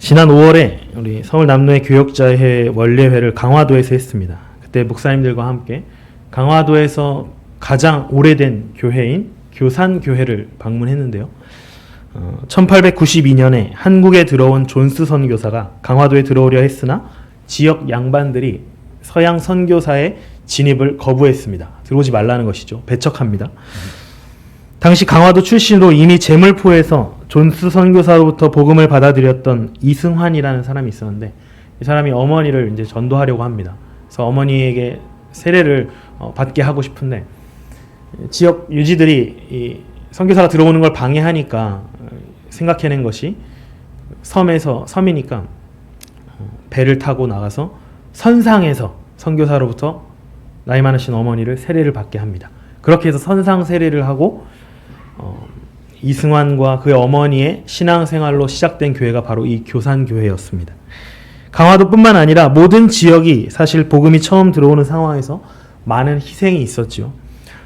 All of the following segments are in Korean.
지난 5월에 우리 서울 남로의 교역자회 원례회를 강화도에서 했습니다. 그때 목사님들과 함께 강화도에서 가장 오래된 교회인 교산교회를 방문했는데요. 1892년에 한국에 들어온 존스 선교사가 강화도에 들어오려 했으나 지역 양반들이 서양 선교사의 진입을 거부했습니다. 들어오지 말라는 것이죠. 배척합니다. 당시 강화도 출신으로 이미 제물포에서 존스 선교사로부터 복음을 받아들였던 이승환이라는 사람이 있었는데, 이 사람이 어머니를 이제 전도하려고 합니다. 그래서 어머니에게 세례를 받게 하고 싶은데, 지역 유지들이 이 선교사가 들어오는 걸 방해하니까 생각해낸 것이 섬이니까 배를 타고 나가서 선상에서 선교사로부터 나이 많으신 어머니를 세례를 받게 합니다. 그렇게 해서 선상 세례를 하고 이승환과 그의 어머니의 신앙생활로 시작된 교회가 바로 이 교산교회였습니다. 강화도뿐만 아니라 모든 지역이 사실 복음이 처음 들어오는 상황에서 많은 희생이 있었죠.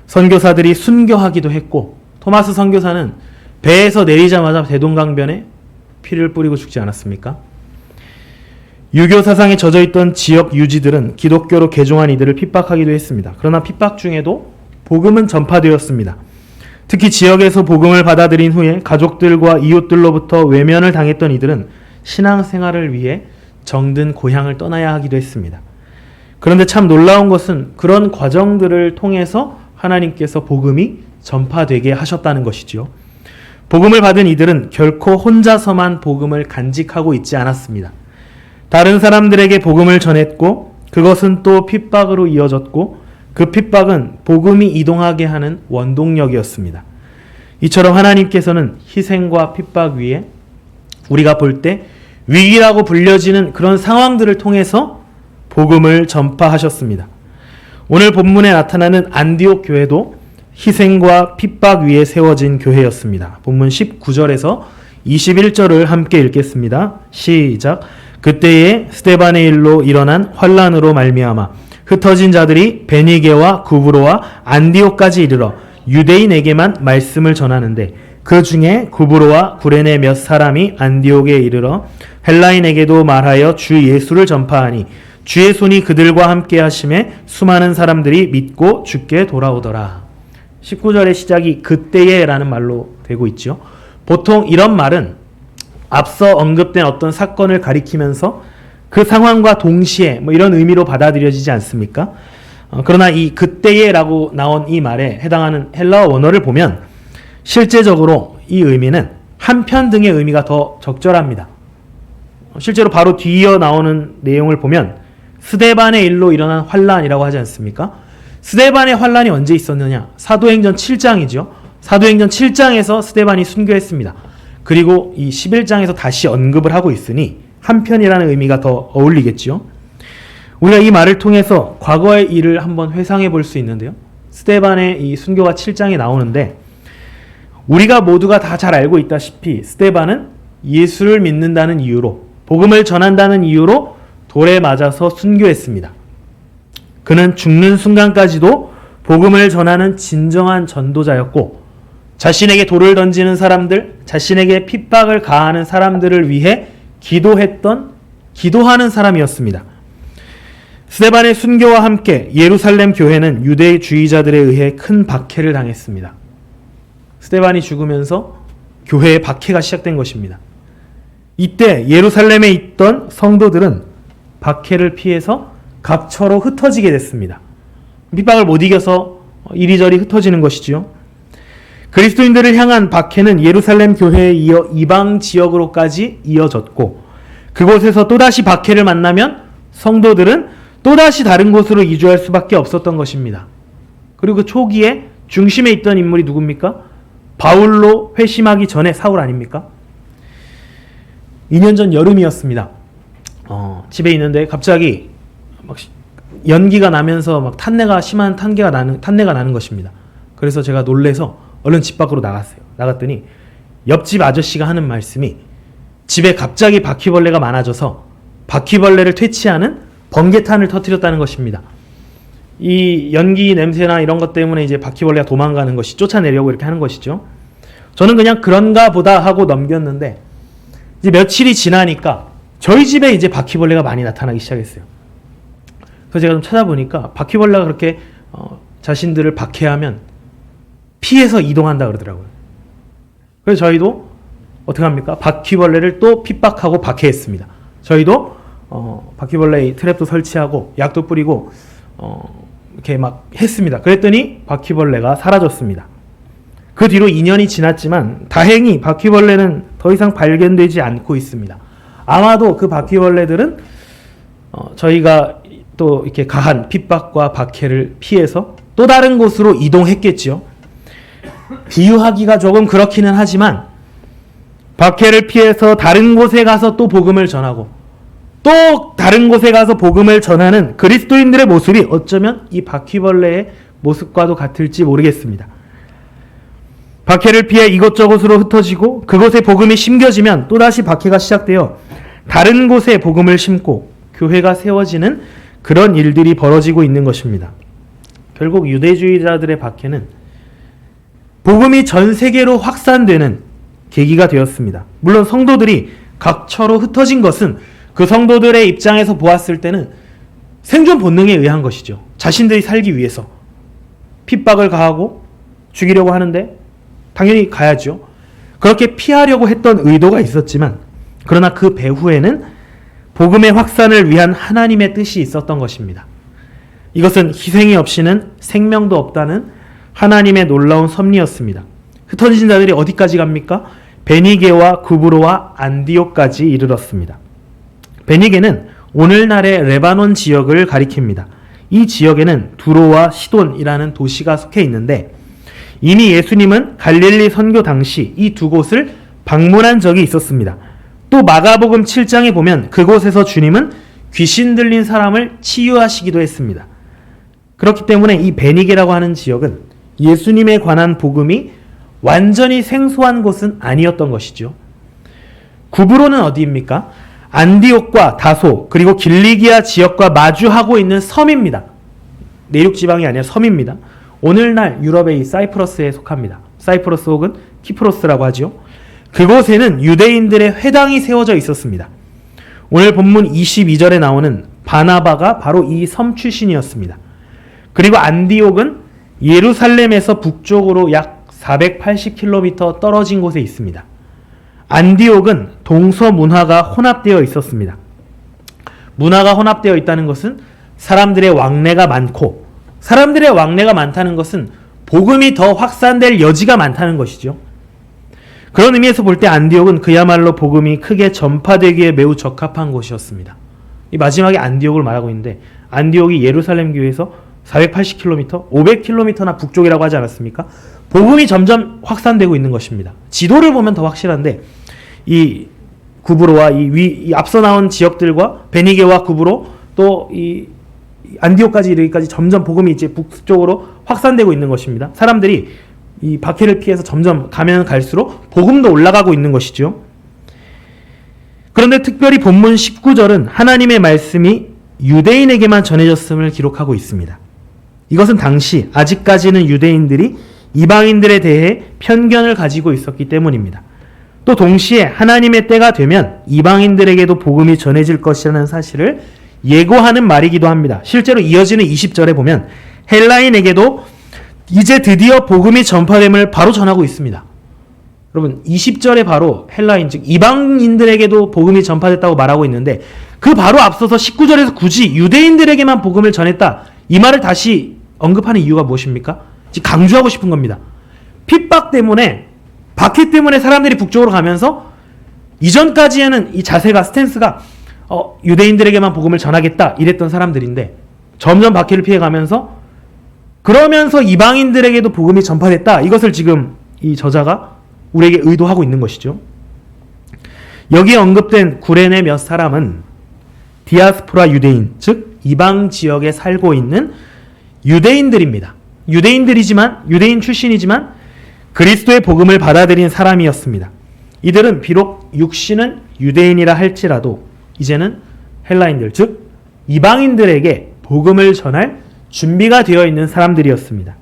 선교사들이 순교하기도 했고, 토마스 선교사는 배에서 내리자마자 대동강변에 피를 뿌리고 죽지 않았습니까? 유교 사상에 젖어있던 지역 유지들은 기독교로 개종한 이들을 핍박하기도 했습니다. 그러나 핍박 중에도 복음은 전파되었습니다. 특히 지역에서 복음을 받아들인 후에 가족들과 이웃들로부터 외면을 당했던 이들은 신앙생활을 위해 정든 고향을 떠나야 하기도 했습니다. 그런데 참 놀라운 것은 그런 과정들을 통해서 하나님께서 복음이 전파되게 하셨다는 것이죠. 복음을 받은 이들은 결코 혼자서만 복음을 간직하고 있지 않았습니다. 다른 사람들에게 복음을 전했고, 그것은 또 핍박으로 이어졌고, 그 핍박은 복음이 이동하게 하는 원동력이었습니다. 이처럼 하나님께서는 희생과 핍박 위에 우리가 볼 때 위기라고 불려지는 그런 상황들을 통해서 복음을 전파하셨습니다. 오늘 본문에 나타나는 안디옥 교회도 희생과 핍박 위에 세워진 교회였습니다. 본문 19절에서 21절을 함께 읽겠습니다. 시작. 그때에 스데반의 일로 일어난 환란으로 말미암아 흩어진 자들이 베니게와 구브로와 안디옥까지 이르러 유대인에게만 말씀을 전하는데, 그 중에 구브로와 구레네 몇 사람이 안디옥에 이르러 헬라인에게도 말하여 주 예수를 전파하니 주의 손이 그들과 함께 하심에 수많은 사람들이 믿고 주께 돌아오더라. 19절의 시작이 그때에 라는 말로 되고 있죠. 보통 이런 말은 앞서 언급된 어떤 사건을 가리키면서 그 상황과 동시에 이런 의미로 받아들여지지 않습니까? 그러나 이 그때에라고 나온 이 말에 해당하는 헬라어 원어를 보면 실제적으로 이 의미는 한편 등의 의미가 더 적절합니다. 실제로 바로 뒤이어 나오는 내용을 보면 스데반의 일로 일어난 환란이라고 하지 않습니까? 스데반의 환란이 언제 있었느냐? 사도행전 7장이죠. 사도행전 7장에서 스데반이 순교했습니다. 그리고 이 11장에서 다시 언급을 하고 있으니 한편이라는 의미가 더 어울리겠죠. 우리가 이 말을 통해서 과거의 일을 한번 회상해 볼 수 있는데요. 스데반의 이 순교가 7장에 나오는데, 우리가 모두가 다 잘 알고 있다시피 스데반은 예수를 믿는다는 이유로, 복음을 전한다는 이유로 돌에 맞아서 순교했습니다. 그는 죽는 순간까지도 복음을 전하는 진정한 전도자였고, 자신에게 돌을 던지는 사람들, 자신에게 핍박을 가하는 사람들을 위해 기도하는 사람이었습니다. 스데반의 순교와 함께 예루살렘 교회는 유대주의자들에 의해 큰 박해를 당했습니다. 스데반이 죽으면서 교회의 박해가 시작된 것입니다. 이때 예루살렘에 있던 성도들은 박해를 피해서 각처로 흩어지게 됐습니다. 핍박을 못 이겨서 이리저리 흩어지는 것이지요. 그리스도인들을 향한 박해는 예루살렘 교회에 이어 이방 지역으로까지 이어졌고, 그곳에서 또다시 박해를 만나면 성도들은 또다시 다른 곳으로 이주할 수밖에 없었던 것입니다. 그리고 그 초기에 중심에 있던 인물이 누굽니까? 바울로 회심하기 전에 사울 아닙니까? 2년 전 여름이었습니다. 집에 있는데 갑자기 막 연기가 나면서 심한 탄내가 나는 것입니다. 그래서 제가 놀래서 얼른 집 밖으로 나갔어요. 나갔더니 옆집 아저씨가 하는 말씀이 집에 갑자기 바퀴벌레가 많아져서 바퀴벌레를 퇴치하는 번개탄을 터뜨렸다는 것입니다. 이 연기 냄새나 이런 것 때문에 이제 바퀴벌레가 도망가는 것이, 쫓아내려고 이렇게 하는 것이죠. 저는 그냥 그런가 보다 하고 넘겼는데, 이제 며칠이 지나니까 저희 집에 이제 바퀴벌레가 많이 나타나기 시작했어요. 그래서 제가 좀 찾아보니까 바퀴벌레가 그렇게 자신들을 박해하면 피해서 이동한다 그러더라고요. 그래서 저희도 어떻게 합니까? 바퀴벌레를 또 핍박하고 박해했습니다. 저희도 바퀴벌레 트랩도 설치하고 약도 뿌리고 이렇게 막 했습니다. 그랬더니 바퀴벌레가 사라졌습니다. 그 뒤로 2년이 지났지만 다행히 바퀴벌레는 더 이상 발견되지 않고 있습니다. 아마도 그 바퀴벌레들은 저희가 또 이렇게 가한 핍박과 박해를 피해서 또 다른 곳으로 이동했겠죠. 비유하기가 조금 그렇기는 하지만 박해를 피해서 다른 곳에 가서 또 복음을 전하고 또 다른 곳에 가서 복음을 전하는 그리스도인들의 모습이 어쩌면 이 바퀴벌레의 모습과도 같을지 모르겠습니다. 박해를 피해 이곳저곳으로 흩어지고 그곳에 복음이 심겨지면 또다시 박해가 시작되어 다른 곳에 복음을 심고 교회가 세워지는 그런 일들이 벌어지고 있는 것입니다. 결국 유대주의자들의 박해는 복음이 전 세계로 확산되는 계기가 되었습니다. 물론 성도들이 각처로 흩어진 것은 그 성도들의 입장에서 보았을 때는 생존 본능에 의한 것이죠. 자신들이 살기 위해서 핍박을 가하고 죽이려고 하는데 당연히 가야죠. 그렇게 피하려고 했던 의도가 있었지만 그러나 그 배후에는 복음의 확산을 위한 하나님의 뜻이 있었던 것입니다. 이것은 희생이 없이는 생명도 없다는 하나님의 놀라운 섭리였습니다. 흩어진 자들이 어디까지 갑니까? 베니게와 구브로와 안디옥까지 이르렀습니다. 베니게는 오늘날의 레바논 지역을 가리킵니다. 이 지역에는 두로와 시돈이라는 도시가 속해 있는데 이미 예수님은 갈릴리 선교 당시 이 두 곳을 방문한 적이 있었습니다. 또 마가복음 7장에 보면 그곳에서 주님은 귀신 들린 사람을 치유하시기도 했습니다. 그렇기 때문에 이 베니게라고 하는 지역은 예수님에 관한 복음이 완전히 생소한 곳은 아니었던 것이죠. 구브로는 어디입니까? 안디옥과 다소 그리고 길리기아 지역과 마주하고 있는 섬입니다. 내륙 지방이 아니라 섬입니다. 오늘날 유럽의 이 사이프러스에 속합니다. 사이프러스 혹은 키프로스라고 하죠. 그곳에는 유대인들의 회당이 세워져 있었습니다. 오늘 본문 22절에 나오는 바나바가 바로 이 섬 출신이었습니다. 그리고 안디옥은 예루살렘에서 북쪽으로 약 480km 떨어진 곳에 있습니다. 안디옥은 동서 문화가 혼합되어 있었습니다. 문화가 혼합되어 있다는 것은 사람들의 왕래가 많고 사람들의 왕래가 많다는 것은 복음이 더 확산될 여지가 많다는 것이죠. 그런 의미에서 볼 때 안디옥은 그야말로 복음이 크게 전파되기에 매우 적합한 곳이었습니다. 이 마지막에 안디옥을 말하고 있는데 안디옥이 예루살렘 교회에서 480km, 500km나 북쪽이라고 하지 않았습니까? 복음이 점점 확산되고 있는 것입니다. 지도를 보면 더 확실한데 이 구브로와 이 앞서 나온 지역들과 베니게와 구브로 또 이 안디옥까지 이르기까지 점점 복음이 이제 북쪽으로 확산되고 있는 것입니다. 사람들이 이 박해를 피해서 점점 가면 갈수록 복음도 올라가고 있는 것이죠. 그런데 특별히 본문 19절은 하나님의 말씀이 유대인에게만 전해졌음을 기록하고 있습니다. 이것은 당시 아직까지는 유대인들이 이방인들에 대해 편견을 가지고 있었기 때문입니다. 또 동시에 하나님의 때가 되면 이방인들에게도 복음이 전해질 것이라는 사실을 예고하는 말이기도 합니다. 실제로 이어지는 20절에 보면 헬라인에게도 이제 드디어 복음이 전파됨을 바로 전하고 있습니다. 여러분 20절에 바로 헬라인 즉 이방인들에게도 복음이 전파됐다고 말하고 있는데 그 바로 앞서서 19절에서 굳이 유대인들에게만 복음을 전했다. 이 말을 다시 언급하는 이유가 무엇입니까? 지금 강조하고 싶은 겁니다. 핍박 때문에 박해 때문에 사람들이 북쪽으로 가면서 이전까지에는 이 자세가 스탠스가 유대인들에게만 복음을 전하겠다 이랬던 사람들인데 점점 박해를 피해가면서 그러면서 이방인들에게도 복음이 전파됐다. 이것을 지금 이 저자가 우리에게 의도하고 있는 것이죠. 여기에 언급된 구레네 몇 사람은 디아스포라 유대인, 즉 이방 지역에 살고 있는 유대인들입니다. 유대인 출신이지만 그리스도의 복음을 받아들인 사람이었습니다. 이들은 비록 육신은 유대인이라 할지라도 이제는 헬라인들, 즉 이방인들에게 복음을 전할 준비가 되어 있는 사람들이었습니다.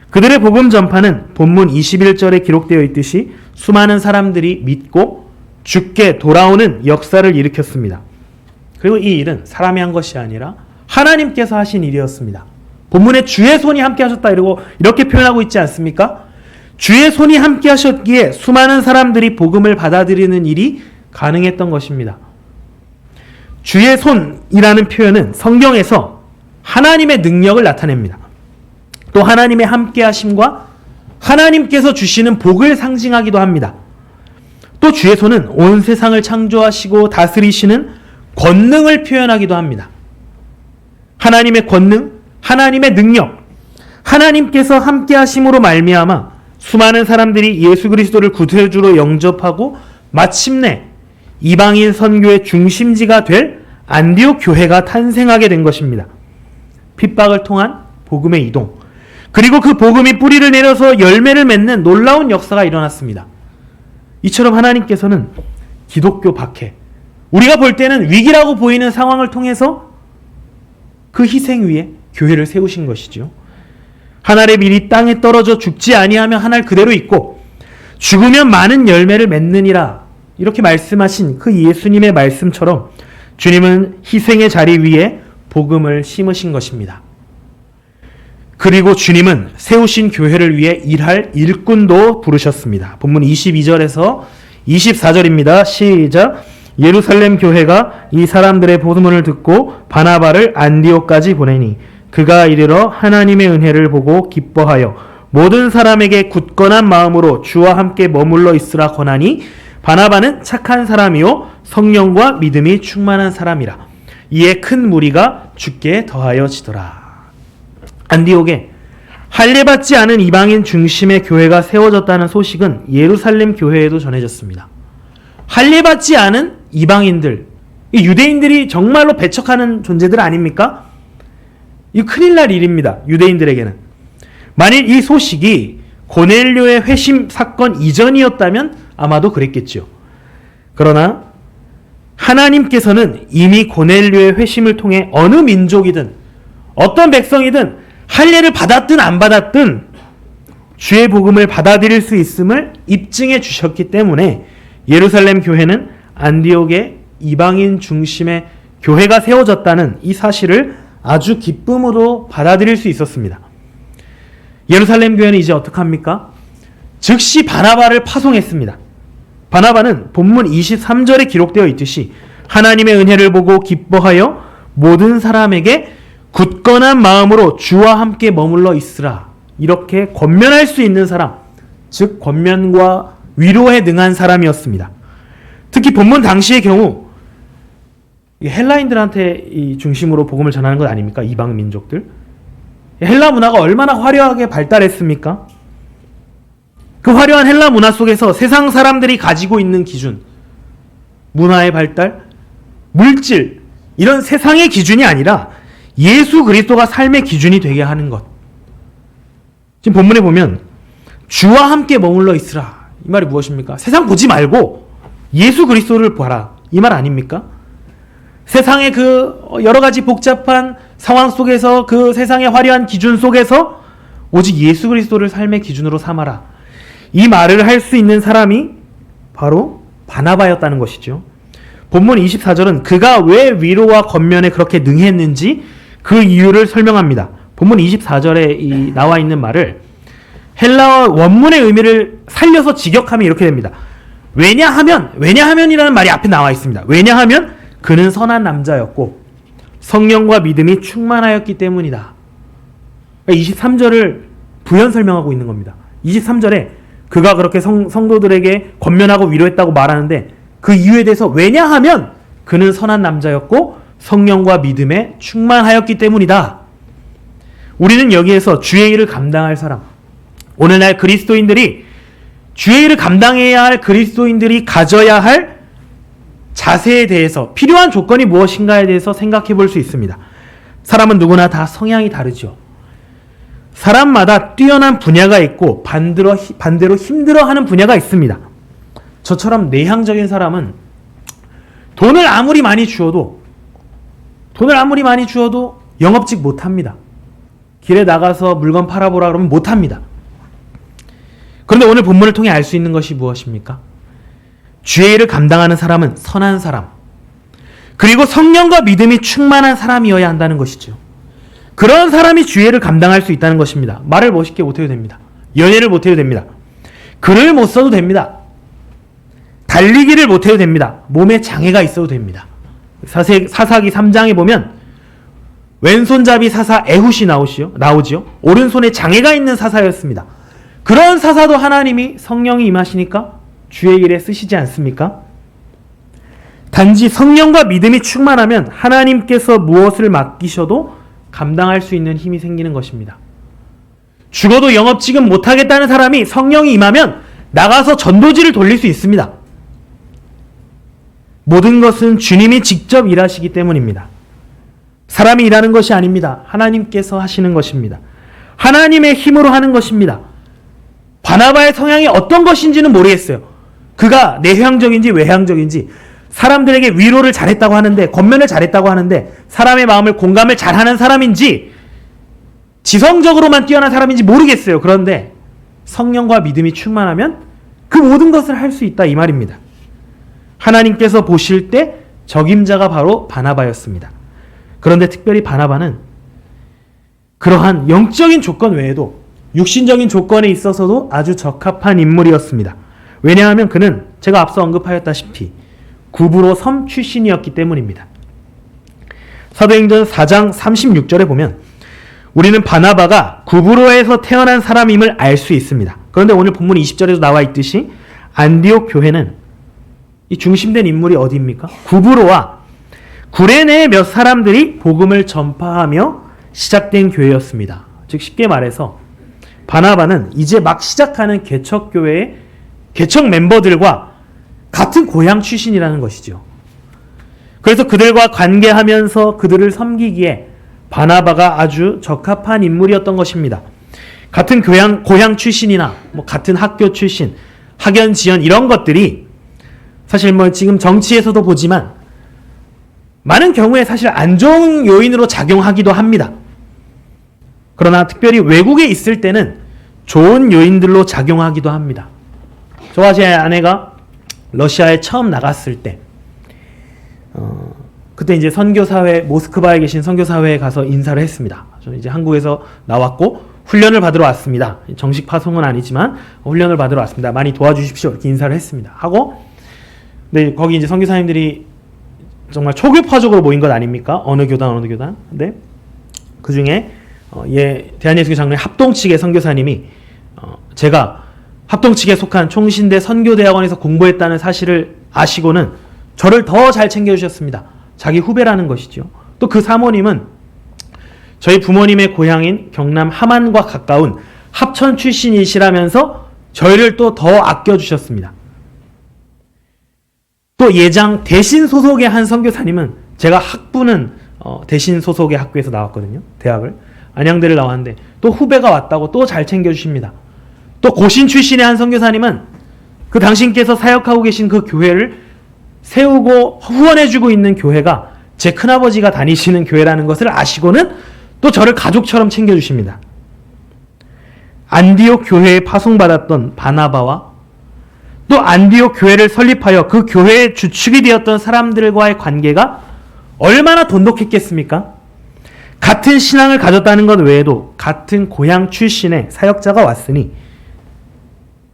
그들의 복음 전파는 본문 21절에 기록되어 있듯이 수많은 사람들이 믿고 주께 돌아오는 역사를 일으켰습니다. 그리고 이 일은 사람이 한 것이 아니라 하나님께서 하신 일이었습니다. 본문에 주의 손이 함께 하셨다 이렇게 표현하고 있지 않습니까? 주의 손이 함께 하셨기에 수많은 사람들이 복음을 받아들이는 일이 가능했던 것입니다. 주의 손이라는 표현은 성경에서 하나님의 능력을 나타냅니다. 또 하나님의 함께 하심과 하나님께서 주시는 복을 상징하기도 합니다. 또 주의 손은 온 세상을 창조하시고 다스리시는 권능을 표현하기도 합니다. 하나님의 권능, 하나님의 능력, 하나님께서 함께 하심으로 말미암아 수많은 사람들이 예수 그리스도를 구세주로 영접하고 마침내 이방인 선교의 중심지가 될 안디옥 교회가 탄생하게 된 것입니다. 핍박을 통한 복음의 이동, 그리고 그 복음이 뿌리를 내려서 열매를 맺는 놀라운 역사가 일어났습니다. 이처럼 하나님께서는 기독교 박해, 우리가 볼 때는 위기라고 보이는 상황을 통해서 그 희생 위에 교회를 세우신 것이죠. 한 알의 밀이 땅에 떨어져 죽지 아니하면 한 알 그대로 있고 죽으면 많은 열매를 맺느니라, 이렇게 말씀하신 그 예수님의 말씀처럼 주님은 희생의 자리 위에 복음을 심으신 것입니다. 그리고 주님은 세우신 교회를 위해 일할 일꾼도 부르셨습니다. 본문 22절에서 24절입니다. 시작. 예루살렘 교회가 이 사람들의 보문을 듣고 바나바를 안디옥까지 보내니 그가 이르러 하나님의 은혜를 보고 기뻐하여 모든 사람에게 굳건한 마음으로 주와 함께 머물러 있으라 권하니 바나바는 착한 사람이요 성령과 믿음이 충만한 사람이라. 이에 큰 무리가 주께 더하여지더라. 안디옥에 할례받지 않은 이방인 중심의 교회가 세워졌다는 소식은 예루살렘 교회에도 전해졌습니다. 할례받지 않은 이방인들, 이 유대인들이 정말로 배척하는 존재들 아닙니까? 이 큰일 날 일입니다. 유대인들에게는. 만일 이 소식이 고넬료의 회심 사건 이전이었다면 아마도 그랬겠죠. 그러나 하나님께서는 이미 고넬료의 회심을 통해 어느 민족이든 어떤 백성이든 할례를 받았든 안 받았든 주의 복음을 받아들일 수 있음을 입증해 주셨기 때문에 예루살렘 교회는 안디옥의 이방인 중심의 교회가 세워졌다는 이 사실을 아주 기쁨으로 받아들일 수 있었습니다. 예루살렘 교회는 이제 어떡합니까? 즉시 바나바를 파송했습니다. 바나바는 본문 23절에 기록되어 있듯이 하나님의 은혜를 보고 기뻐하여 모든 사람에게 굳건한 마음으로 주와 함께 머물러 있으라, 이렇게 권면할 수 있는 사람, 즉 권면과 위로에 능한 사람이었습니다. 특히 본문 당시의 경우 헬라인들한테 이 중심으로 복음을 전하는 것 아닙니까? 이방 민족들. 헬라 문화가 얼마나 화려하게 발달했습니까? 그 화려한 헬라 문화 속에서 세상 사람들이 가지고 있는 기준, 문화의 발달, 물질, 이런 세상의 기준이 아니라 예수 그리스도가 삶의 기준이 되게 하는 것. 지금 본문에 보면 주와 함께 머물러 있으라, 이 말이 무엇입니까? 세상 보지 말고 예수 그리스도를 봐라, 이 말 아닙니까? 세상의 그 여러 가지 복잡한 상황 속에서, 그 세상의 화려한 기준 속에서 오직 예수 그리스도를 삶의 기준으로 삼아라, 이 말을 할 수 있는 사람이 바로 바나바였다는 것이죠. 본문 24절은 그가 왜 위로와 권면에 그렇게 능했는지 그 이유를 설명합니다. 본문 24절에 나와 있는 말을 헬라어 원문의 의미를 살려서 직역하면 이렇게 됩니다. 왜냐하면이라는 말이 앞에 나와 있습니다. 왜냐하면 그는 선한 남자였고 성령과 믿음이 충만하였기 때문이다. 23절을 부연 설명하고 있는 겁니다. 23절에 그가 그렇게 성도들에게 권면하고 위로했다고 말하는데 그 이유에 대해서 왜냐하면 그는 선한 남자였고 성령과 믿음에 충만하였기 때문이다. 우리는 여기에서 주의 일을 감당할 사람, 오늘날 그리스도인들이 주의 일을 감당해야 할 그리스도인들이 가져야 할 자세에 대해서, 필요한 조건이 무엇인가에 대해서 생각해 볼 수 있습니다. 사람은 누구나 다 성향이 다르죠. 사람마다 뛰어난 분야가 있고 반대로 힘들어하는 분야가 있습니다. 저처럼 내향적인 사람은 돈을 아무리 많이 주어도 영업직 못합니다. 길에 나가서 물건 팔아보라 그러면 못합니다. 그런데 오늘 본문을 통해 알 수 있는 것이 무엇입니까? 주의 일을 감당하는 사람은 선한 사람, 그리고 성령과 믿음이 충만한 사람이어야 한다는 것이죠. 그런 사람이 주의 일을 감당할 수 있다는 것입니다. 말을 멋있게 못해도 됩니다. 연애를 못해도 됩니다. 글을 못 써도 됩니다. 달리기를 못해도 됩니다. 몸에 장애가 있어도 됩니다. 사사기 3장에 보면 왼손잡이 사사 에훗이 나오지요. 오른손에 장애가 있는 사사였습니다. 그런 사사도 하나님이 성령이 임하시니까 주의 일에 쓰시지 않습니까? 단지 성령과 믿음이 충만하면 하나님께서 무엇을 맡기셔도 감당할 수 있는 힘이 생기는 것입니다. 죽어도 영업 지금 못하겠다는 사람이 성령이 임하면 나가서 전도지를 돌릴 수 있습니다. 모든 것은 주님이 직접 일하시기 때문입니다. 사람이 일하는 것이 아닙니다. 하나님께서 하시는 것입니다. 하나님의 힘으로 하는 것입니다. 바나바의 성향이 어떤 것인지는 모르겠어요. 그가 내향적인지 외향적인지, 사람들에게 위로를 잘했다고 하는데, 권면을 잘했다고 하는데 사람의 마음을 공감을 잘하는 사람인지 지성적으로만 뛰어난 사람인지 모르겠어요. 그런데 성령과 믿음이 충만하면 그 모든 것을 할 수 있다, 이 말입니다. 하나님께서 보실 때 적임자가 바로 바나바였습니다. 그런데 특별히 바나바는 그러한 영적인 조건 외에도 육신적인 조건에 있어서도 아주 적합한 인물이었습니다. 왜냐하면 그는 제가 앞서 언급하였다시피 구브로 섬 출신이었기 때문입니다. 사도행전 4장 36절에 보면 우리는 바나바가 구브로에서 태어난 사람임을 알 수 있습니다. 그런데 오늘 본문 20절에도 나와 있듯이 안디옥 교회는 이 중심된 인물이 어디입니까? 구브로와 구레네의 몇 사람들이 복음을 전파하며 시작된 교회였습니다. 즉 쉽게 말해서 바나바는 이제 막 시작하는 개척교회의 개척 멤버들과 같은 고향 출신이라는 것이죠. 그래서 그들과 관계하면서 그들을 섬기기에 바나바가 아주 적합한 인물이었던 것입니다. 같은 고향 출신이나 같은 학교 출신, 학연, 지연 이런 것들이 사실 지금 정치에서도 보지만 많은 경우에 사실 안 좋은 요인으로 작용하기도 합니다. 그러나 특별히 외국에 있을 때는 좋은 요인들로 작용하기도 합니다. 저와 제 아내가 러시아에 처음 나갔을 때 그때 이제 선교사회, 모스크바에 계신 선교사회에 가서 인사를 했습니다. 저는 이제 한국에서 나왔고 훈련을 받으러 왔습니다. 정식 파송은 아니지만 훈련을 받으러 왔습니다. 많이 도와주십시오. 이렇게 인사를 했습니다. 하고 네, 거기 이제 선교사님들이 정말 초교파적으로 모인 것 아닙니까? 어느 교단. 근데 그 중에 대한예수교 장로의 합동 측의 선교사님이 제가 합동 측에 속한 총신대 선교대학원에서 공부했다는 사실을 아시고는 저를 더 잘 챙겨주셨습니다. 자기 후배라는 것이죠. 또 그 사모님은 저희 부모님의 고향인 경남 함안과 가까운 합천 출신이시라면서 저희를 또 더 아껴주셨습니다. 또 예장 대신 소속의 한 선교사님은 제가 학부는 대신 소속의 학교에서 나왔거든요. 대학을. 안양대를 나왔는데 또 후배가 왔다고 또 잘 챙겨주십니다. 또 고신 출신의 한 선교사님은 그 당신께서 사역하고 계신 그 교회를 세우고 후원해주고 있는 교회가 제 큰아버지가 다니시는 교회라는 것을 아시고는 또 저를 가족처럼 챙겨주십니다. 안디옥 교회에 파송받았던 바나바와 또 안디옥 교회를 설립하여 그 교회의 주축이 되었던 사람들과의 관계가 얼마나 돈독했겠습니까? 같은 신앙을 가졌다는 것 외에도 같은 고향 출신의 사역자가 왔으니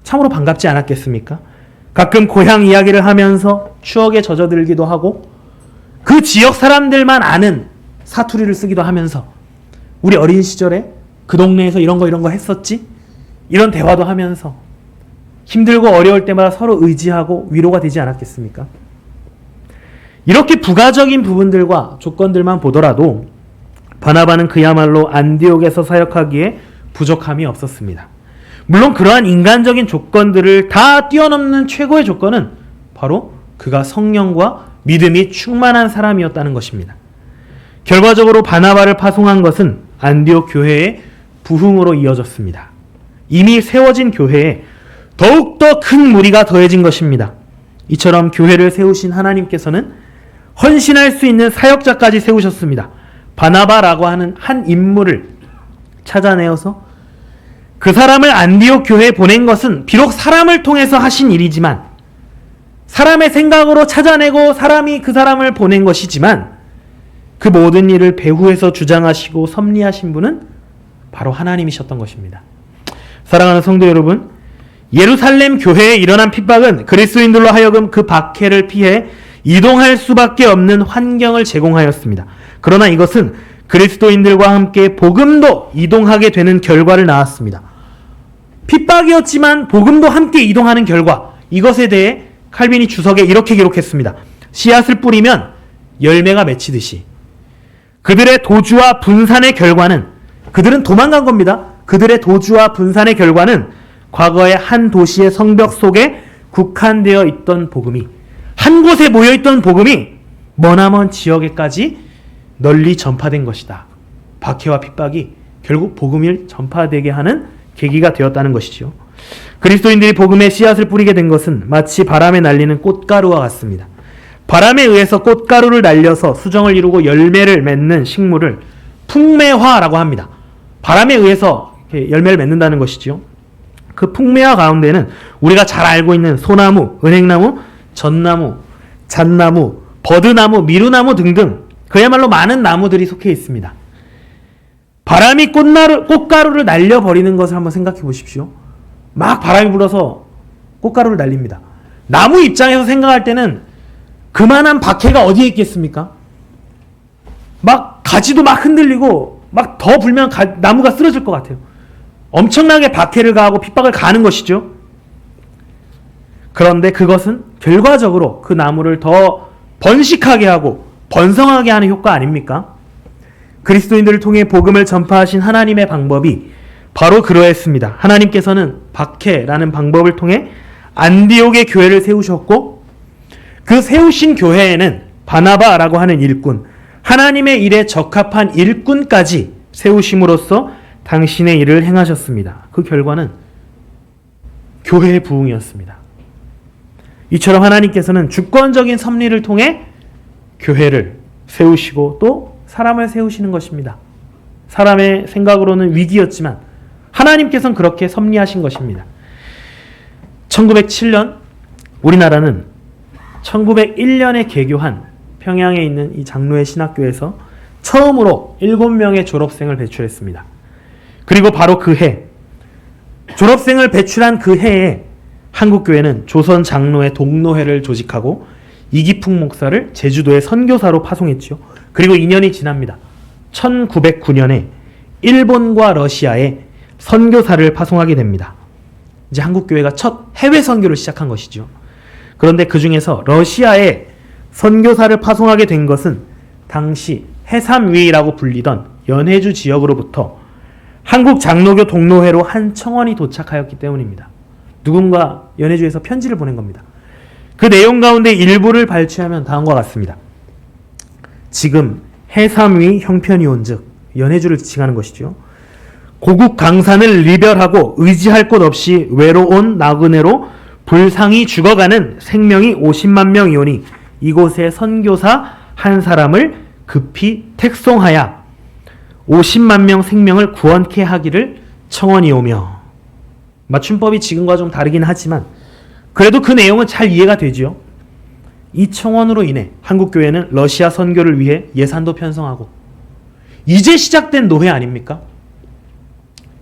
참으로 반갑지 않았겠습니까? 가끔 고향 이야기를 하면서 추억에 젖어들기도 하고 그 지역 사람들만 아는 사투리를 쓰기도 하면서 우리 어린 시절에 그 동네에서 이런 거 했었지? 이런 대화도 하면서 힘들고 어려울 때마다 서로 의지하고 위로가 되지 않았겠습니까? 이렇게 부가적인 부분들과 조건들만 보더라도 바나바는 그야말로 안디옥에서 사역하기에 부족함이 없었습니다. 물론 그러한 인간적인 조건들을 다 뛰어넘는 최고의 조건은 바로 그가 성령과 믿음이 충만한 사람이었다는 것입니다. 결과적으로 바나바를 파송한 것은 안디옥 교회의 부흥으로 이어졌습니다. 이미 세워진 교회에 더욱더 큰 무리가 더해진 것입니다. 이처럼 교회를 세우신 하나님께서는 헌신할 수 있는 사역자까지 세우셨습니다. 바나바라고 하는 한 인물을 찾아내어서 그 사람을 안디옥 교회에 보낸 것은 비록 사람을 통해서 하신 일이지만 사람의 생각으로 찾아내고 사람이 그 사람을 보낸 것이지만 그 모든 일을 배후에서 주장하시고 섭리하신 분은 바로 하나님이셨던 것입니다. 사랑하는 성도 여러분, 예루살렘 교회에 일어난 핍박은 그리스도인들로 하여금 그 박해를 피해 이동할 수밖에 없는 환경을 제공하였습니다. 그러나 이것은 그리스도인들과 함께 복음도 이동하게 되는 결과를 낳았습니다. 핍박이었지만 복음도 함께 이동하는 결과, 이것에 대해 칼빈이 주석에 이렇게 기록했습니다. 씨앗을 뿌리면 열매가 맺히듯이 그들의 도주와 분산의 결과는, 그들은 도망간 겁니다. 그들의 도주와 분산의 결과는 과거의 한 도시의 성벽 속에 국한되어 있던 복음이, 한 곳에 모여있던 복음이 머나먼 지역에까지 널리 전파된 것이다. 박해와 핍박이 결국 복음을 전파되게 하는 계기가 되었다는 것이죠. 그리스도인들이 복음의 씨앗을 뿌리게 된 것은 마치 바람에 날리는 꽃가루와 같습니다. 바람에 의해서 꽃가루를 날려서 수정을 이루고 열매를 맺는 식물을 풍매화라고 합니다. 바람에 의해서 열매를 맺는다는 것이지요. 그 풍매화 가운데는 우리가 잘 알고 있는 소나무, 은행나무, 전나무, 잣나무, 버드나무, 미루나무 등등 그야말로 많은 나무들이 속해 있습니다. 바람이 꽃가루를 날려버리는 것을 한번 생각해 보십시오. 막 바람이 불어서 꽃가루를 날립니다. 나무 입장에서 생각할 때는 그만한 박해가 어디에 있겠습니까? 막 가지도 막 흔들리고 막 더 불면 나무가 쓰러질 것 같아요. 엄청나게 박해를 가하고 핍박을 가하는 것이죠. 그런데 그것은 결과적으로 그 나무를 더 번식하게 하고 번성하게 하는 효과 아닙니까? 그리스도인들을 통해 복음을 전파하신 하나님의 방법이 바로 그러했습니다. 하나님께서는 박해라는 방법을 통해 안디옥의 교회를 세우셨고, 그 세우신 교회에는 바나바라고 하는 일꾼, 하나님의 일에 적합한 일꾼까지 세우심으로써 당신의 일을 행하셨습니다. 그 결과는 교회의 부흥이었습니다. 이처럼 하나님께서는 주권적인 섭리를 통해 교회를 세우시고 또 사람을 세우시는 것입니다. 사람의 생각으로는 위기였지만 하나님께서는 그렇게 섭리하신 것입니다. 1907년 우리나라는 1901년에 개교한 평양에 있는 이 장로의 신학교에서 처음으로 7명의 졸업생을 배출했습니다. 그리고 바로 그 해, 졸업생을 배출한 그 해에 한국교회는 조선 장로의 동로회를 조직하고 이기풍 목사를 제주도의 선교사로 파송했지요. 그리고 2년이 지납니다. 1909년에 일본과 러시아에 선교사를 파송하게 됩니다. 이제 한국교회가 첫 해외 선교를 시작한 것이죠. 그런데 그 중에서 러시아에 선교사를 파송하게 된 것은 당시 해삼위라고 불리던 연해주 지역으로부터 한국 장로교 동로회로 한 청원이 도착하였기 때문입니다. 누군가 연해주에서 편지를 보낸 겁니다. 그 내용 가운데 일부를 발췌하면 다음과 같습니다. 지금 해삼위 형편이 온즉, 연해주를 지칭하는 것이죠. 고국 강산을 리별하고 의지할 곳 없이 외로운 나그네로 불상이 죽어가는 생명이 50만 명이오니 이곳에 선교사 한 사람을 급히 택송하여 50만 명 생명을 구원케 하기를 청원이오며, 맞춤법이 지금과 좀 다르긴 하지만 그래도 그 내용은 잘 이해가 되죠. 이 청원으로 인해 한국교회는 러시아 선교를 위해 예산도 편성하고, 이제 시작된 노회 아닙니까?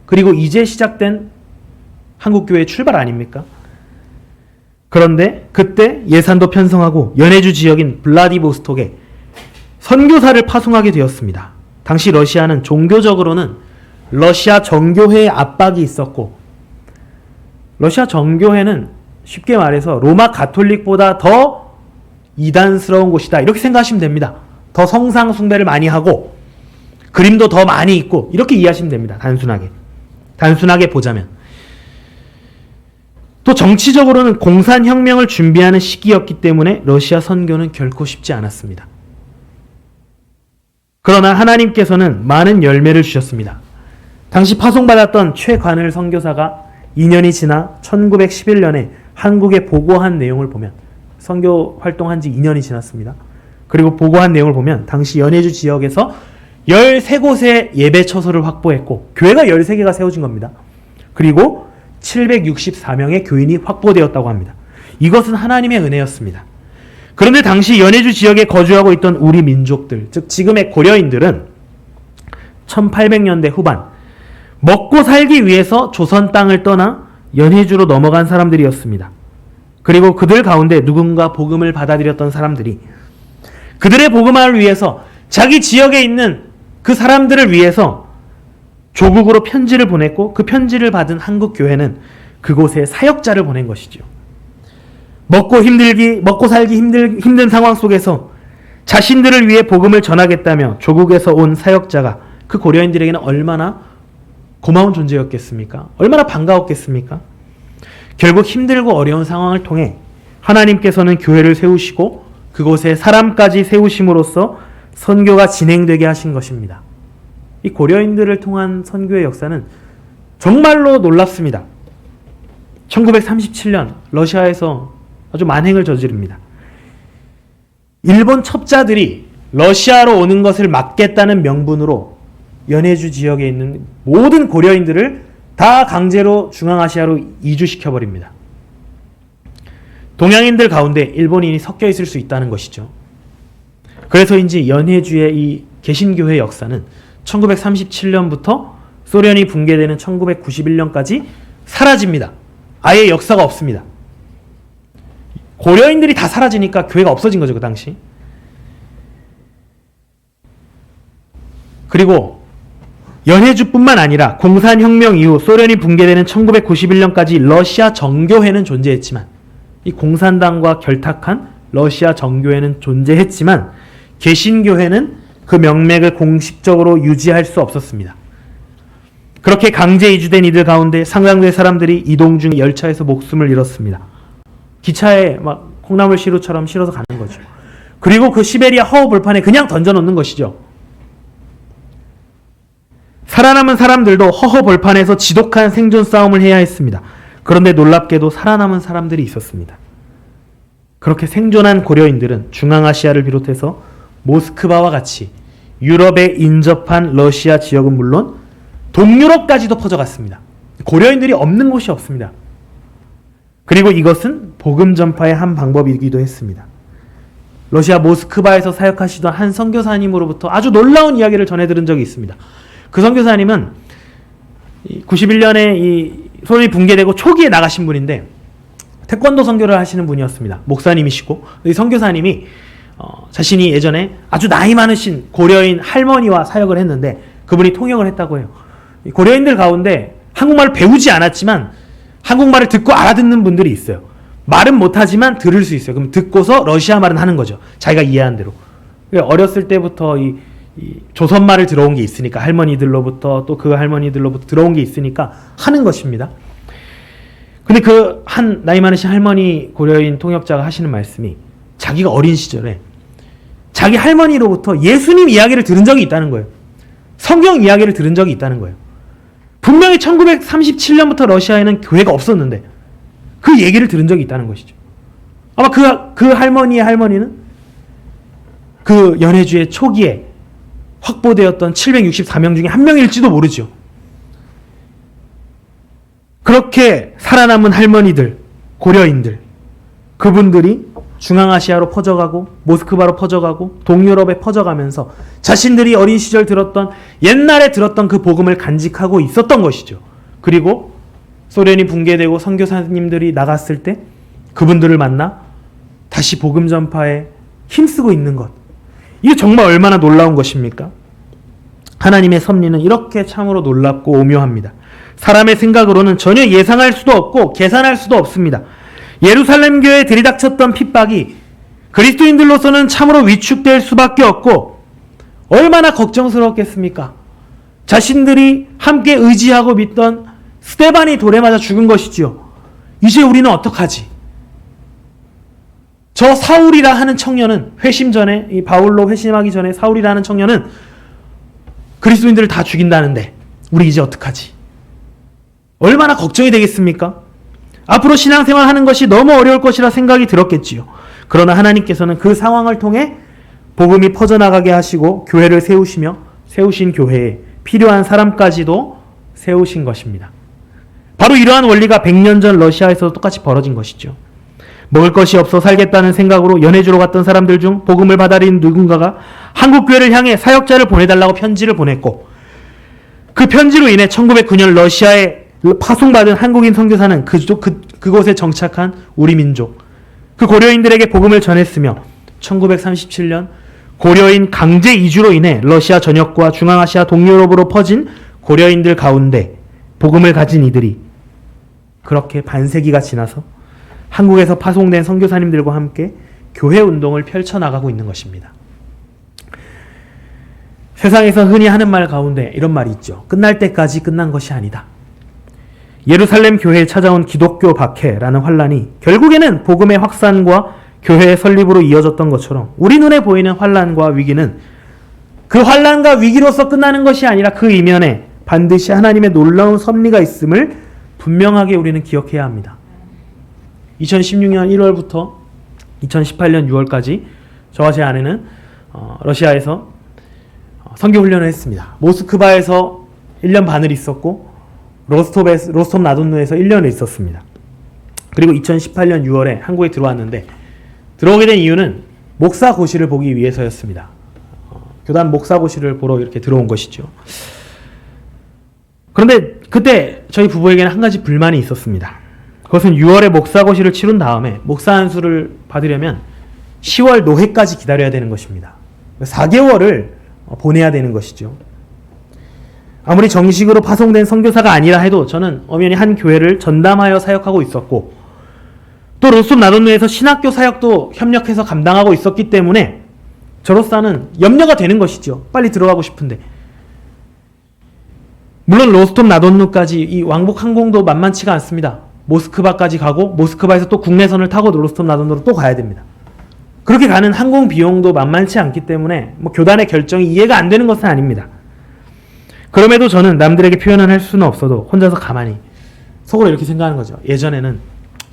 그리고 이제 시작된 한국교회의 출발 아닙니까? 그런데 그때 예산도 편성하고 연해주 지역인 블라디보스톡에 선교사를 파송하게 되었습니다. 당시 러시아는 종교적으로는 러시아 정교회의 압박이 있었고, 러시아 정교회는 쉽게 말해서 로마 가톨릭보다 더 이단스러운 곳이다, 이렇게 생각하시면 됩니다. 더 성상 숭배를 많이 하고 그림도 더 많이 있고, 이렇게 이해하시면 됩니다. 단순하게 보자면. 또 정치적으로는 공산혁명을 준비하는 시기였기 때문에 러시아 선교는 결코 쉽지 않았습니다. 그러나 하나님께서는 많은 열매를 주셨습니다. 당시 파송받았던 최관을 선교사가 2년이 지나 1911년에 한국에 보고한 내용을 보면, 선교 활동한 지 2년이 지났습니다. 그리고 보고한 내용을 보면 당시 연해주 지역에서 13곳의 예배 처소를 확보했고, 교회가 13개가 세워진 겁니다. 그리고 764명의 교인이 확보되었다고 합니다. 이것은 하나님의 은혜였습니다. 그런데 당시 연해주 지역에 거주하고 있던 우리 민족들, 즉 지금의 고려인들은 1800년대 후반 먹고 살기 위해서 조선 땅을 떠나 연해주로 넘어간 사람들이었습니다. 그리고 그들 가운데 누군가 복음을 받아들였던 사람들이 그들의 복음화를 위해서 자기 지역에 있는 그 사람들을 위해서 조국으로 편지를 보냈고 그 편지를 받은 한국 교회는 그곳에 사역자를 보낸 것이죠. 먹고 살기 힘든 상황 속에서 자신들을 위해 복음을 전하겠다며 조국에서 온 사역자가 그 고려인들에게는 얼마나 고마운 존재였겠습니까? 얼마나 반가웠겠습니까? 결국 힘들고 어려운 상황을 통해 하나님께서는 교회를 세우시고 그곳에 사람까지 세우심으로써 선교가 진행되게 하신 것입니다. 이 고려인들을 통한 선교의 역사는 정말로 놀랍습니다. 1937년 러시아에서 아주 만행을 저지릅니다. 일본 첩자들이 러시아로 오는 것을 막겠다는 명분으로 연해주 지역에 있는 모든 고려인들을 다 강제로 중앙아시아로 이주시켜버립니다. 동양인들 가운데 일본인이 섞여 있을 수 있다는 것이죠. 그래서인지 연해주의 이 개신교회 역사는 1937년부터 소련이 붕괴되는 1991년까지 사라집니다. 아예 역사가 없습니다. 고려인들이 다 사라지니까 교회가 없어진 거죠, 그 당시. 그리고 연해주뿐만 아니라 공산혁명 이후 소련이 붕괴되는 1991년까지 러시아 정교회는 존재했지만 이 공산당과 결탁한 러시아 정교회는 존재했지만 개신교회는 그 명맥을 공식적으로 유지할 수 없었습니다. 그렇게 강제 이주된 이들 가운데 상당수의 사람들이 이동 중 열차에서 목숨을 잃었습니다. 기차에 막 콩나물 시루처럼 실어서 가는 거죠. 그리고 그 시베리아 허허벌판에 그냥 던져놓는 것이죠. 살아남은 사람들도 허허벌판에서 지독한 생존 싸움을 해야 했습니다. 그런데 놀랍게도 살아남은 사람들이 있었습니다. 그렇게 생존한 고려인들은 중앙아시아를 비롯해서 모스크바와 같이 유럽에 인접한 러시아 지역은 물론 동유럽까지도 퍼져갔습니다. 고려인들이 없는 곳이 없습니다. 그리고 이것은 복음 전파의 한 방법이기도 했습니다. 러시아 모스크바에서 사역하시던 한 선교사님으로부터 아주 놀라운 이야기를 전해들은 적이 있습니다. 그 선교사님은 91년에 이 소련이 붕괴되고 초기에 나가신 분인데 태권도 선교를 하시는 분이었습니다. 목사님이시고 이 선교사님이 자신이 예전에 아주 나이 많으신 고려인 할머니와 사역을 했는데 그분이 통역을 했다고 해요. 고려인들 가운데 한국말을 배우지 않았지만 한국말을 듣고 알아듣는 분들이 있어요. 말은 못하지만 들을 수 있어요. 그럼 듣고서 러시아 말은 하는 거죠. 자기가 이해한 대로. 어렸을 때부터 이 조선말을 들어온 게 있으니까 할머니들로부터 또 그 할머니들로부터 들어온 게 있으니까 하는 것입니다. 근데 그 한 나이 많으신 할머니 고려인 통역자가 하시는 말씀이 자기가 어린 시절에 자기 할머니로부터 예수님 이야기를 들은 적이 있다는 거예요. 성경 이야기를 들은 적이 있다는 거예요. 분명히 1937년부터 러시아에는 교회가 없었는데 그 얘기를 들은 적이 있다는 것이죠. 아마 그 할머니의 할머니는 그 연해주의 초기에 확보되었던 764명 중에 한 명일지도 모르죠. 그렇게 살아남은 할머니들, 고려인들, 그분들이 중앙아시아로 퍼져가고 모스크바로 퍼져가고 동유럽에 퍼져가면서 자신들이 어린 시절 들었던 옛날에 들었던 그 복음을 간직하고 있었던 것이죠. 그리고 소련이 붕괴되고 선교사님들이 나갔을 때 그분들을 만나 다시 복음 전파에 힘쓰고 있는 것. 이게 정말 얼마나 놀라운 것입니까? 하나님의 섭리는 이렇게 참으로 놀랍고 오묘합니다. 사람의 생각으로는 전혀 예상할 수도 없고 계산할 수도 없습니다. 예루살렘 교회에 들이닥쳤던 핍박이 그리스도인들로서는 참으로 위축될 수밖에 없고 얼마나 걱정스러웠겠습니까? 자신들이 함께 의지하고 믿던 스데반이 돌에 맞아 죽은 것이지요. 이제 우리는 어떡하지? 저 사울이라 하는 청년은 회심 전에 이 바울로 회심하기 전에 사울이라 하는 청년은 그리스도인들을 다 죽인다는데 우리 이제 어떡하지? 얼마나 걱정이 되겠습니까? 앞으로 신앙생활 하는 것이 너무 어려울 것이라 생각이 들었겠지요. 그러나 하나님께서는 그 상황을 통해 복음이 퍼져나가게 하시고 교회를 세우시며 세우신 교회에 필요한 사람까지도 세우신 것입니다. 바로 이러한 원리가 100년 전 러시아에서도 똑같이 벌어진 것이죠. 먹을 것이 없어 살겠다는 생각으로 연해주러 갔던 사람들 중 복음을 받아들인 누군가가 한국교회를 향해 사역자를 보내달라고 편지를 보냈고, 그 편지로 인해 1909년 러시아에 파송받은 한국인 선교사는 그곳에 정착한 우리 민족, 그 고려인들에게 복음을 전했으며 1937년 고려인 강제 이주로 인해 러시아 전역과 중앙아시아 동유럽으로 퍼진 고려인들 가운데 복음을 가진 이들이 그렇게 반세기가 지나서 한국에서 파송된 선교사님들과 함께 교회 운동을 펼쳐나가고 있는 것입니다. 세상에서 흔히 하는 말 가운데 이런 말이 있죠. 끝날 때까지 끝난 것이 아니다. 예루살렘 교회에 찾아온 기독교 박해라는 환란이 결국에는 복음의 확산과 교회의 설립으로 이어졌던 것처럼 우리 눈에 보이는 환란과 위기는 그 환란과 위기로서 끝나는 것이 아니라 그 이면에 반드시 하나님의 놀라운 섭리가 있음을 분명하게 우리는 기억해야 합니다. 2016년 1월부터 2018년 6월까지 저와 제 아내는 러시아에서 선교훈련을 했습니다. 모스크바에서 1년 반을 있었고 로스톱 나돈누에서 1년을 있었습니다. 그리고 2018년 6월에 한국에 들어왔는데, 들어오게 된 이유는 목사고시를 보기 위해서였습니다. 교단 목사고시를 보러 이렇게 들어온 것이죠. 그런데 그때 저희 부부에게는 한 가지 불만이 있었습니다. 그것은 6월에 목사고시를 치른 다음에 목사 안수를 받으려면 10월 노회까지 기다려야 되는 것입니다. 4개월을 보내야 되는 것이죠. 아무리 정식으로 파송된 선교사가 아니라 해도 저는 엄연히 한 교회를 전담하여 사역하고 있었고, 또 로스톱 나돈누에서 신학교 사역도 협력해서 감당하고 있었기 때문에 저로서는 염려가 되는 것이죠. 빨리 들어가고 싶은데. 물론 로스톱 나돈누까지 이 왕복 항공도 만만치가 않습니다. 모스크바까지 가고 모스크바에서 또 국내선을 타고 로스톱 나돈누로 또 가야 됩니다. 그렇게 가는 항공 비용도 만만치 않기 때문에 교단의 결정이 이해가 안 되는 것은 아닙니다. 그럼에도 저는 남들에게 표현을 할 수는 없어도 혼자서 가만히 속으로 이렇게 생각하는 거죠. 예전에는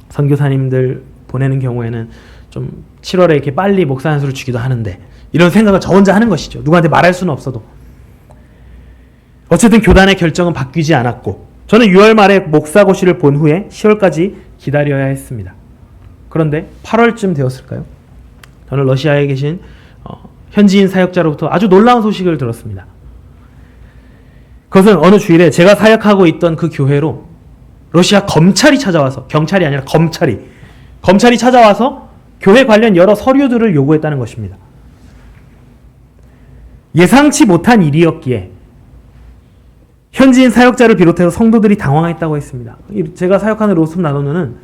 선교사님들 보내는 경우에는 좀 7월에 이렇게 빨리 목사 안수를 주기도 하는데, 이런 생각을 저 혼자 하는 것이죠. 누구한테 말할 수는 없어도. 어쨌든 교단의 결정은 바뀌지 않았고, 저는 6월 말에 목사고시를 본 후에 10월까지 기다려야 했습니다. 그런데 8월쯤 되었을까요? 저는 러시아에 계신 현지인 사역자로부터 아주 놀라운 소식을 들었습니다. 그것은 어느 주일에 제가 사역하고 있던 그 교회로 러시아 검찰이 찾아와서, 경찰이 아니라 검찰이 찾아와서 교회 관련 여러 서류들을 요구했다는 것입니다. 예상치 못한 일이었기에 현지인 사역자를 비롯해서 성도들이 당황했다고 했습니다. 제가 사역하는 로스톱 나돈누는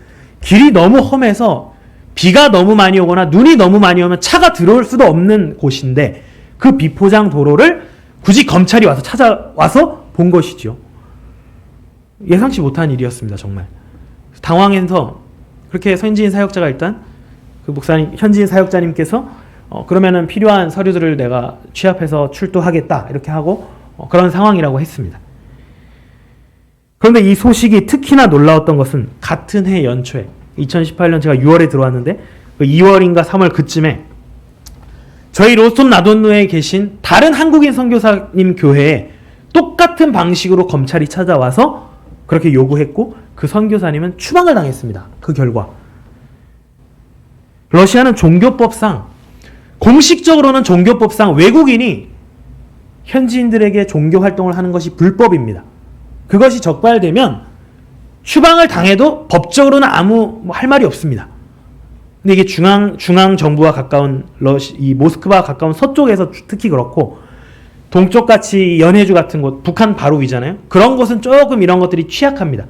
길이 너무 험해서 비가 너무 많이 오거나 눈이 너무 많이 오면 차가 들어올 수도 없는 곳인데, 그 비포장 도로를 굳이 검찰이 와서 찾아와서 본 것이죠. 예상치 못한 일이었습니다. 정말 당황해서 그렇게 현지인 사역자가 일단 그 목사님, 현지인 사역자님께서 그러면은 필요한 서류들을 내가 취합해서 출두하겠다 이렇게 하고 그런 상황이라고 했습니다. 그런데 이 소식이 특히나 놀라웠던 것은 같은 해 연초에 2018년 제가 6월에 들어왔는데 그 2월인가 3월 그쯤에 저희 로스톱 나돈누에 계신 다른 한국인 선교사님 교회에 똑같은 방식으로 검찰이 찾아와서 그렇게 요구했고, 그 선교사님은 추방을 당했습니다. 그 결과 러시아는 종교법상, 공식적으로는 종교법상 외국인이 현지인들에게 종교 활동을 하는 것이 불법입니다. 그것이 적발되면 추방을 당해도 법적으로는 아무 할 말이 없습니다. 근데 이게 중앙 정부와 가까운 이 모스크바와 가까운 서쪽에서 특히 그렇고, 동쪽 같이 연해주 같은 곳, 북한 바로 위잖아요. 그런 곳은 조금 이런 것들이 취약합니다.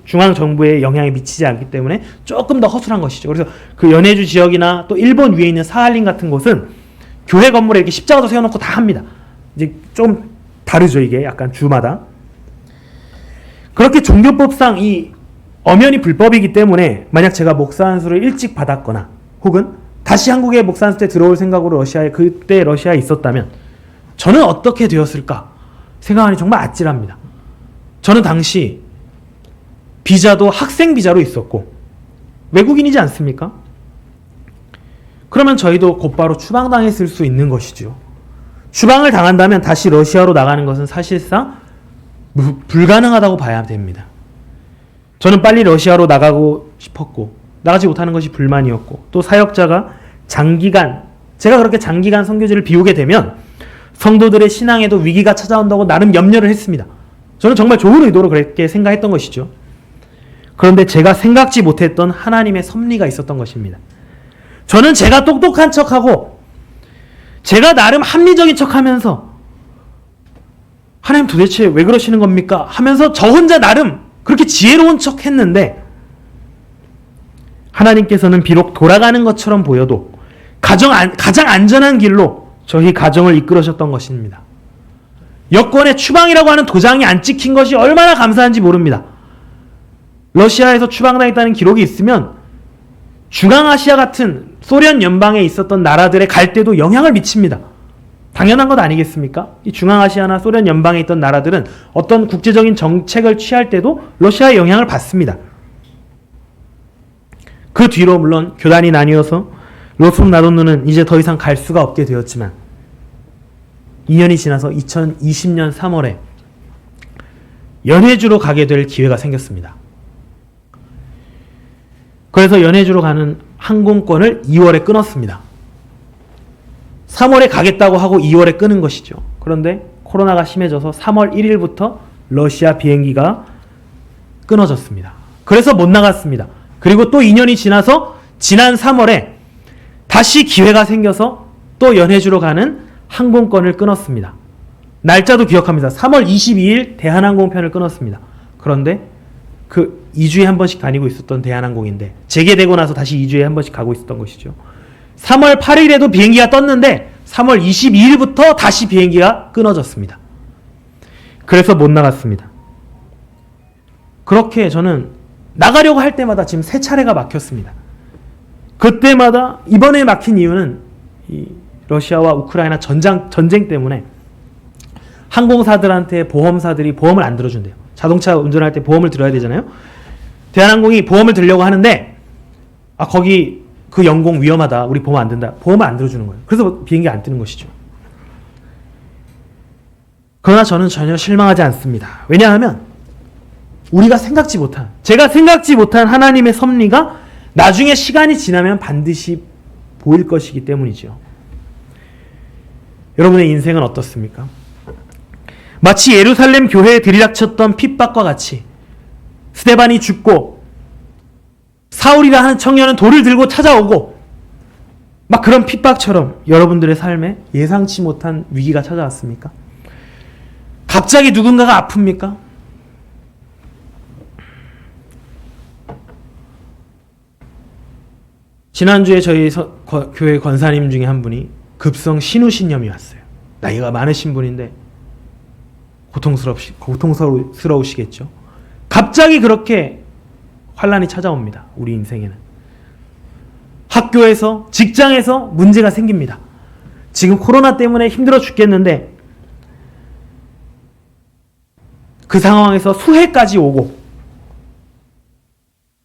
중앙 정부에 영향이 미치지 않기 때문에 조금 더 허술한 것이죠. 그래서 그 연해주 지역이나 또 일본 위에 있는 사할린 같은 곳은 교회 건물에 이렇게 십자가도 세워놓고 다 합니다. 이제 좀 다르죠, 이게 약간 주마다. 그렇게 종교법상 이 엄연히 불법이기 때문에 만약 제가 목사 안수를 일찍 받았거나 혹은 다시 한국에 목사 안수 때 들어올 생각으로 그때 러시아에 있었다면 저는 어떻게 되었을까 생각하니 정말 아찔합니다. 저는 당시 비자도 학생 비자로 있었고 외국인이지 않습니까? 그러면 저희도 곧바로 추방당했을 수 있는 것이죠. 추방을 당한다면 다시 러시아로 나가는 것은 사실상 불가능하다고 봐야 됩니다. 저는 빨리 러시아로 나가고 싶었고 나가지 못하는 것이 불만이었고, 또 사역자가 제가 그렇게 장기간 선교지를 비우게 되면 성도들의 신앙에도 위기가 찾아온다고 나름 염려를 했습니다. 저는 정말 좋은 의도로 그렇게 생각했던 것이죠. 그런데 제가 생각지 못했던 하나님의 섭리가 있었던 것입니다. 저는 제가 똑똑한 척하고 제가 나름 합리적인 척하면서 하나님 도대체 왜 그러시는 겁니까? 하면서 저 혼자 나름 그렇게 지혜로운 척했는데 하나님께서는 비록 돌아가는 것처럼 보여도 가장 안전한 길로 저희 가정을 이끌으셨던 것입니다. 여권에 추방이라고 하는 도장이 안 찍힌 것이 얼마나 감사한지 모릅니다. 러시아에서 추방당했다는 기록이 있으면 중앙아시아 같은 소련 연방에 있었던 나라들의 갈 때도 영향을 미칩니다. 당연한 것 아니겠습니까? 이 중앙아시아나 소련 연방에 있던 나라들은 어떤 국제적인 정책을 취할 때도 러시아의 영향을 받습니다. 그 뒤로 물론 교단이 나뉘어서 로솜 나돈누는 이제 더 이상 갈 수가 없게 되었지만 2년이 지나서 2020년 3월에 연해주로 가게 될 기회가 생겼습니다. 그래서 연해주로 가는 항공권을 2월에 끊었습니다. 3월에 가겠다고 하고 2월에 끊은 것이죠. 그런데 코로나가 심해져서 3월 1일부터 러시아 비행기가 끊어졌습니다. 그래서 못 나갔습니다. 그리고 또 2년이 지나서 지난 3월에 다시 기회가 생겨서 또 연해주로 가는 항공권을 끊었습니다. 날짜도 기억합니다. 3월 22일 대한항공편을 끊었습니다. 그런데 그 2주에 한 번씩 다니고 있었던 대한항공인데 재개되고 나서 다시 2주에 한 번씩 가고 있었던 것이죠. 3월 8일에도 비행기가 떴는데 3월 22일부터 다시 비행기가 끊어졌습니다. 그래서 못 나갔습니다. 그렇게 저는 나가려고 할 때마다 지금 3차례가 막혔습니다. 그때마다 이번에 막힌 이유는 이 러시아와 우크라이나 전쟁 때문에 항공사들한테 보험사들이 보험을 안 들어준대요. 자동차 운전할 때 보험을 들어야 되잖아요. 대한항공이 보험을 들려고 하는데 거기 그 영공 위험하다. 우리 보험 안 된다. 보험을 안 들어주는 거예요. 그래서 비행기가 안 뜨는 것이죠. 그러나 저는 전혀 실망하지 않습니다. 왜냐하면 제가 생각지 못한 하나님의 섭리가 나중에 시간이 지나면 반드시 보일 것이기 때문이죠. 여러분의 인생은 어떻습니까? 마치 예루살렘 교회에 들이닥쳤던 핍박과 같이 스데반이 죽고 사울이라 하는 청년은 돌을 들고 찾아오고 막 그런 핍박처럼 여러분들의 삶에 예상치 못한 위기가 찾아왔습니까? 갑자기 누군가가 아픕니까? 지난주에 저희 교회 권사님 중에 한 분이 급성 신우신염이 왔어요. 나이가 많으신 분인데 고통스러우시겠죠. 갑자기 그렇게 환란이 찾아옵니다. 우리 인생에는. 학교에서, 직장에서 문제가 생깁니다. 지금 코로나 때문에 힘들어 죽겠는데 그 상황에서 수해까지 오고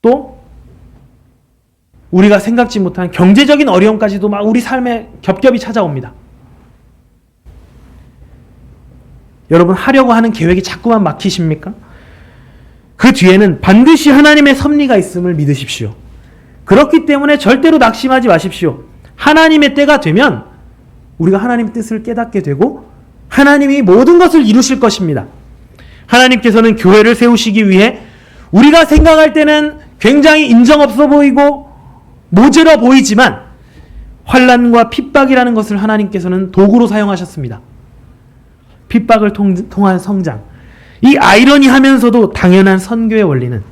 또 우리가 생각지 못한 경제적인 어려움까지도 막 우리 삶에 겹겹이 찾아옵니다. 여러분 하려고 하는 계획이 자꾸만 막히십니까? 그 뒤에는 반드시 하나님의 섭리가 있음을 믿으십시오. 그렇기 때문에 절대로 낙심하지 마십시오. 하나님의 때가 되면 우리가 하나님의 뜻을 깨닫게 되고 하나님이 모든 것을 이루실 것입니다. 하나님께서는 교회를 세우시기 위해 우리가 생각할 때는 굉장히 인정없어 보이고 모자라 보이지만 환난과 핍박이라는 것을 하나님께서는 도구로 사용하셨습니다. 핍박을 통한 성장. 이 아이러니하면서도 당연한 선교의 원리는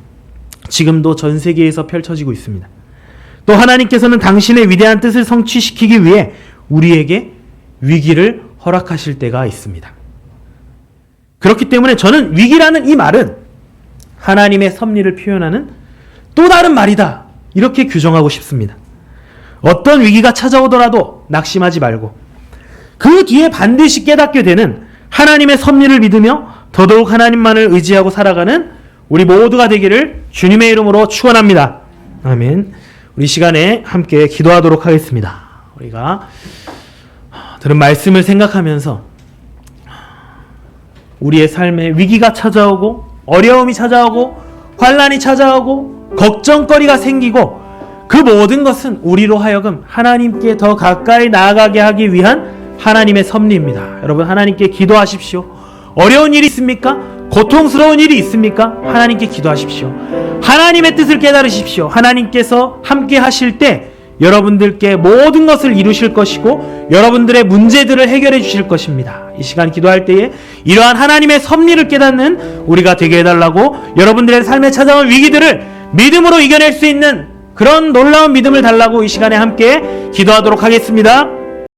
지금도 전 세계에서 펼쳐지고 있습니다. 또 하나님께서는 당신의 위대한 뜻을 성취시키기 위해 우리에게 위기를 허락하실 때가 있습니다. 그렇기 때문에 저는 위기라는 이 말은 하나님의 섭리를 표현하는 또 다른 말이다. 이렇게 규정하고 싶습니다. 어떤 위기가 찾아오더라도 낙심하지 말고 그 뒤에 반드시 깨닫게 되는 하나님의 섭리를 믿으며 더더욱 하나님만을 의지하고 살아가는 우리 모두가 되기를 주님의 이름으로 축원합니다. 아멘. 우리 시간에 함께 기도하도록 하겠습니다. 우리가 들은 말씀을 생각하면서 우리의 삶에 위기가 찾아오고 어려움이 찾아오고 환난이 찾아오고 걱정거리가 생기고 그 모든 것은 우리로 하여금 하나님께 더 가까이 나아가게 하기 위한 하나님의 섭리입니다. 여러분, 하나님께 기도하십시오. 어려운 일이 있습니까? 고통스러운 일이 있습니까? 하나님께 기도하십시오. 하나님의 뜻을 깨달으십시오. 하나님께서 함께 하실 때 여러분들께 모든 것을 이루실 것이고 여러분들의 문제들을 해결해 주실 것입니다. 이 시간 기도할 때에 이러한 하나님의 섭리를 깨닫는 우리가 되게 해달라고, 여러분들의 삶에 찾아온 위기들을 믿음으로 이겨낼 수 있는 그런 놀라운 믿음을 달라고 이 시간에 함께 기도하도록 하겠습니다.